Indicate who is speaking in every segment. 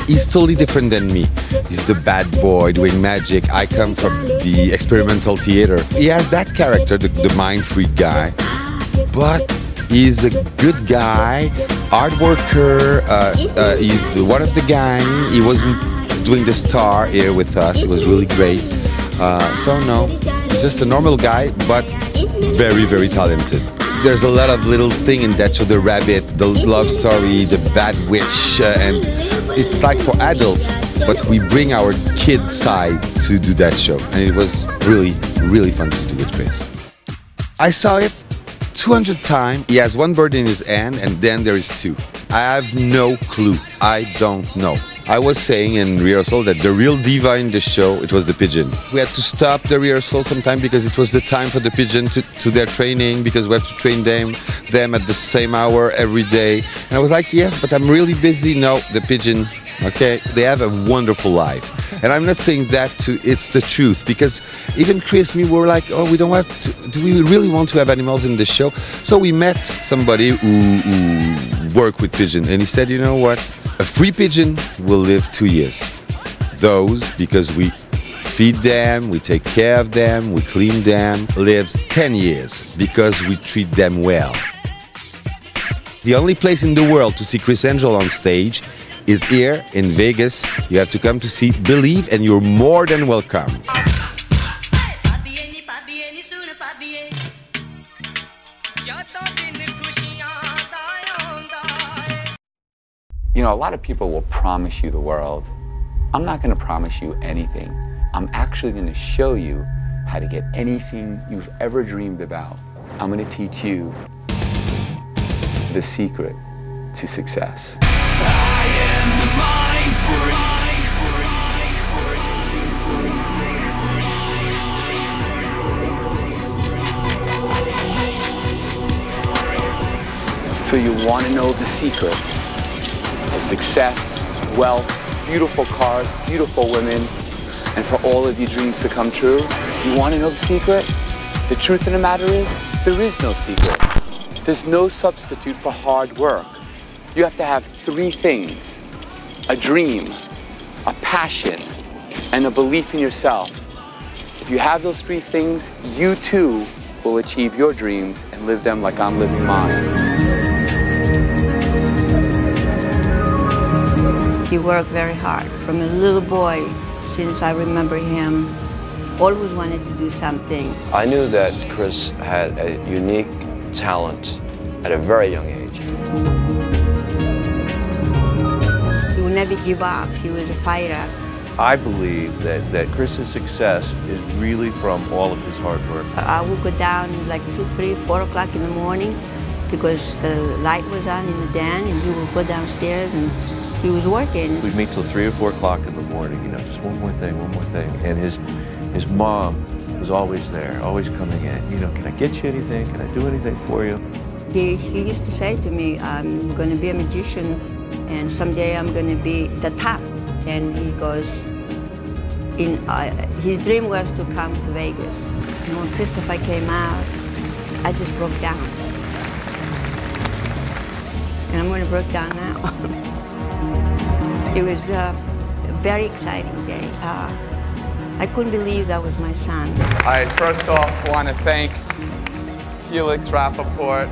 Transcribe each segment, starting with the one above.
Speaker 1: He's totally different than me. He's the bad boy doing magic. I come from the experimental theater. He has that character, the mind freak guy, but he's a good guy, hard worker. He's one of the gang. He wasn't doing the star here with us. It was really great. So no, he's just a normal guy, but very, very talented. There's a lot of little thing in that show, the rabbit, the love story, the bad witch, and it's like for adults, but we bring our kid side to do that show, and it was really, really fun to do with Criss. I saw it 200 times. He has one bird in his hand, and then there is two. I have no clue. I don't know. I was saying in rehearsal that the real diva in the show, it was the pigeon. We had to stop the rehearsal sometime because it was the time for the pigeon to their training, because we have to train them at the same hour every day. And I was like, yes, but I'm really busy. No, the pigeon, okay, they have a wonderful life. And I'm not saying that it's the truth, because even Criss and me were like, oh, we don't have to, do we really want to have animals in the show? So we met somebody who worked with pigeon, and he said, you know what? A free pigeon will live 2 years. Those, because we feed them, we take care of them, we clean them, lives 10 years because we treat them well. The only place in the world to see Criss Angel on stage is here in Vegas. You have to come to see BeLIEve, and you're more than welcome.
Speaker 2: You know, a lot of people will promise you the world. I'm not going to promise you anything. I'm actually going to show you how to get anything you've ever dreamed about. I'm going to teach you the secret to success. I am the mind freak. So you want to know the secret to success, wealth, beautiful cars, beautiful women, and for all of your dreams to come true? You want to know the secret? The truth of the matter is, there is no secret. There's no substitute for hard work. You have to have three things: a dream, a passion, and a belief in yourself. If you have those three things, you too will achieve your dreams and live them like I'm living mine.
Speaker 3: He worked very hard. From a little boy, since I remember him, always wanted to do something.
Speaker 4: I knew that Criss had a unique talent at a very young age.
Speaker 3: He would never give up. He was a fighter.
Speaker 5: I believe that Criss's success is really from all of his hard work.
Speaker 3: I would go down like 2, 3, 4 o'clock in the morning because the light was on in the den, and he would go downstairs and he was working.
Speaker 5: We'd meet till 3 or 4 o'clock in the morning, you know, just one more thing. And his mom was always there, always coming in. You know, can I get you anything? Can I do anything for you?
Speaker 3: He used to say to me, I'm going to be a magician, and someday I'm going to be the top. And he goes, his dream was to come to Vegas. And when Christopher came out, I just broke down. And I'm going to break down now. It was a very exciting day. I couldn't believe that was my son.
Speaker 2: I first off want to thank Felix Rappaport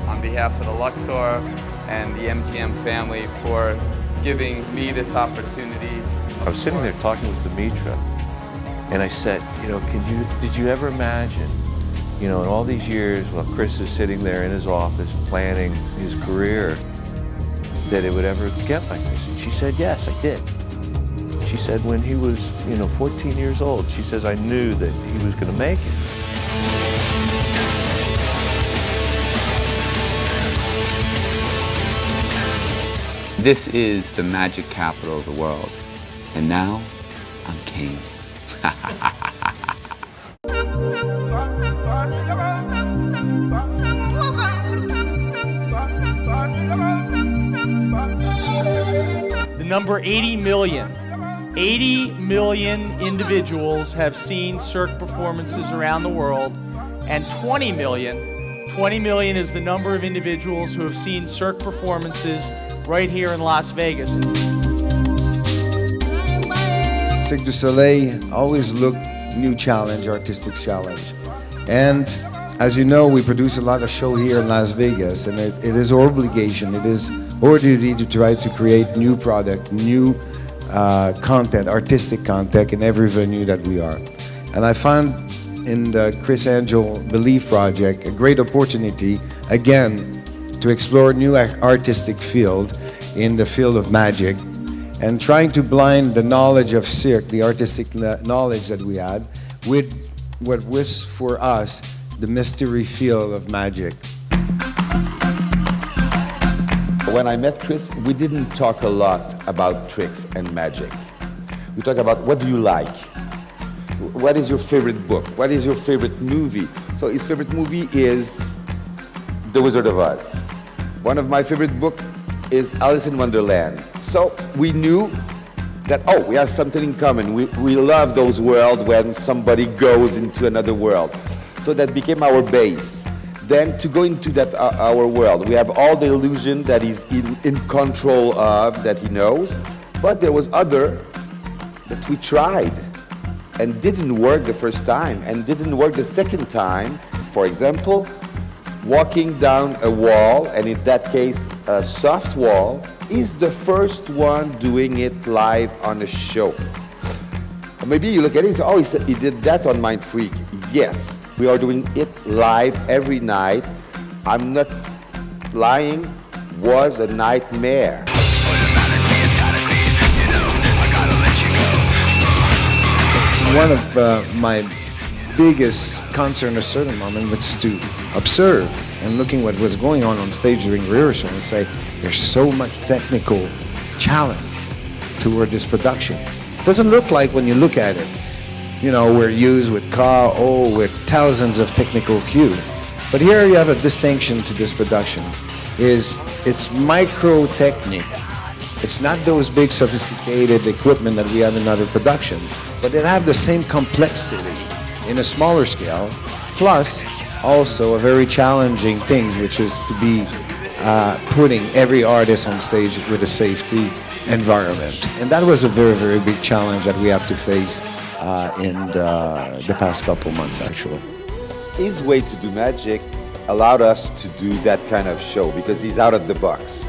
Speaker 2: on behalf of the Luxor and the MGM family for giving me this opportunity.
Speaker 5: I was sitting there talking with Demetra, and I said, you know, did you ever imagine, you know, in all these years while Criss is sitting there in his office planning his career, that it would ever get like this? And she said, yes, I did. She said when he was, you know, 14 years old, she says, I knew that he was going to make it.
Speaker 2: This is the magic capital of the world, and now I'm king.
Speaker 6: The number 80 million. 80 million individuals have seen Cirque performances around the world, and 20 million is the number of individuals who have seen Cirque performances right here in Las Vegas.
Speaker 7: Cirque du Soleil always look new challenge, artistic challenge. And as you know, we produce a lot of show here in Las Vegas, and it is our obligation, it is our duty to try to create new product, new content, artistic content in every venue that we are. And I found in the Criss Angel BeLIEve project a great opportunity, again, to explore new artistic field in the field of magic, and trying to blend the knowledge of cirque, the artistic knowledge that we had, with what was for us the mystery feel of magic.
Speaker 1: When I met Criss, we didn't talk a lot about tricks and magic. We talked about what do you like? What is your favorite book? What is your favorite movie? So his favorite movie is The Wizard of Oz. One of my favorite books is Alice in Wonderland. So we knew that, oh, we have something in common. We love those worlds when somebody goes into another world. So that became our base. Then to go into that our world, we have all the illusion that he's in control of, that he knows, but there was other that we tried and didn't work the first time and didn't work the second time. For example, walking down a wall, and in that case a soft wall, is the first one doing it live on a show. Maybe you look at it and say, oh, he did that on Mind Freak. Yes. We are doing it live every night. I'm not lying, was a nightmare.
Speaker 7: One of my biggest concern at a certain moment was to observe and looking what was going on stage during rehearsal and say, there's so much technical challenge toward this production. It doesn't look like when you look at it, you know, we're used with with thousands of technical cue. But here you have a distinction to this production, it's micro technique. It's not those big sophisticated equipment that we have in other productions, but it have the same complexity in a smaller scale, plus also a very challenging thing, which is to be putting every artist on stage with a safety environment. And that was a very, very big challenge that we have to face in the past couple months, actually.
Speaker 1: His way to do magic allowed us to do that kind of show because he's out of the box.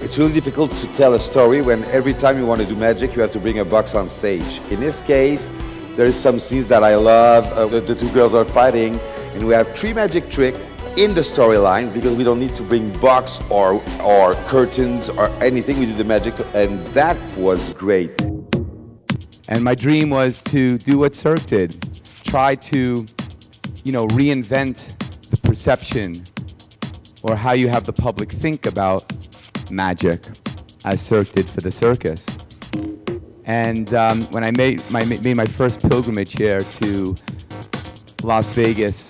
Speaker 1: It's really difficult to tell a story when every time you want to do magic you have to bring a box on stage. In this case, there is some scenes that I love. The two girls are fighting and we have 3 magic tricks in the storylines because we don't need to bring box or curtains or anything. We do the magic and that was great.
Speaker 2: And my dream was to do what Cirque did, try to, you know, reinvent the perception or how you have the public think about magic, as Cirque did for the circus. And when I made my first pilgrimage here to Las Vegas,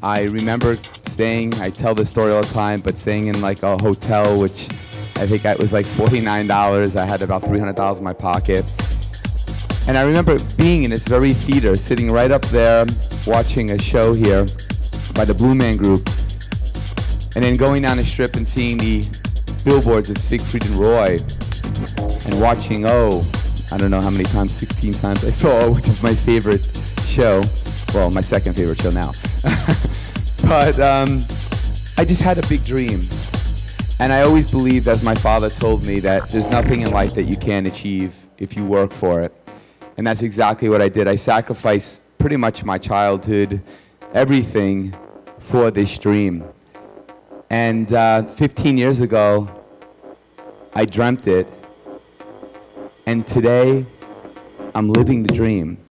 Speaker 2: I remember staying, I tell this story all the time, but staying in like a hotel, which I think it was like $49. I had about $300 in my pocket. And I remember being in this very theater, sitting right up there, watching a show here by the Blue Man Group, and then going down the strip and seeing the billboards of Siegfried and Roy, and watching, I don't know how many times, 16 times I saw, which is my favorite show. Well, my second favorite show now. But I just had a big dream. And I always believed, as my father told me, that there's nothing in life that you can't achieve if you work for it. And that's exactly what I did. I sacrificed pretty much my childhood, everything, for this dream. And 15 years ago, I dreamt it. And today, I'm living the dream.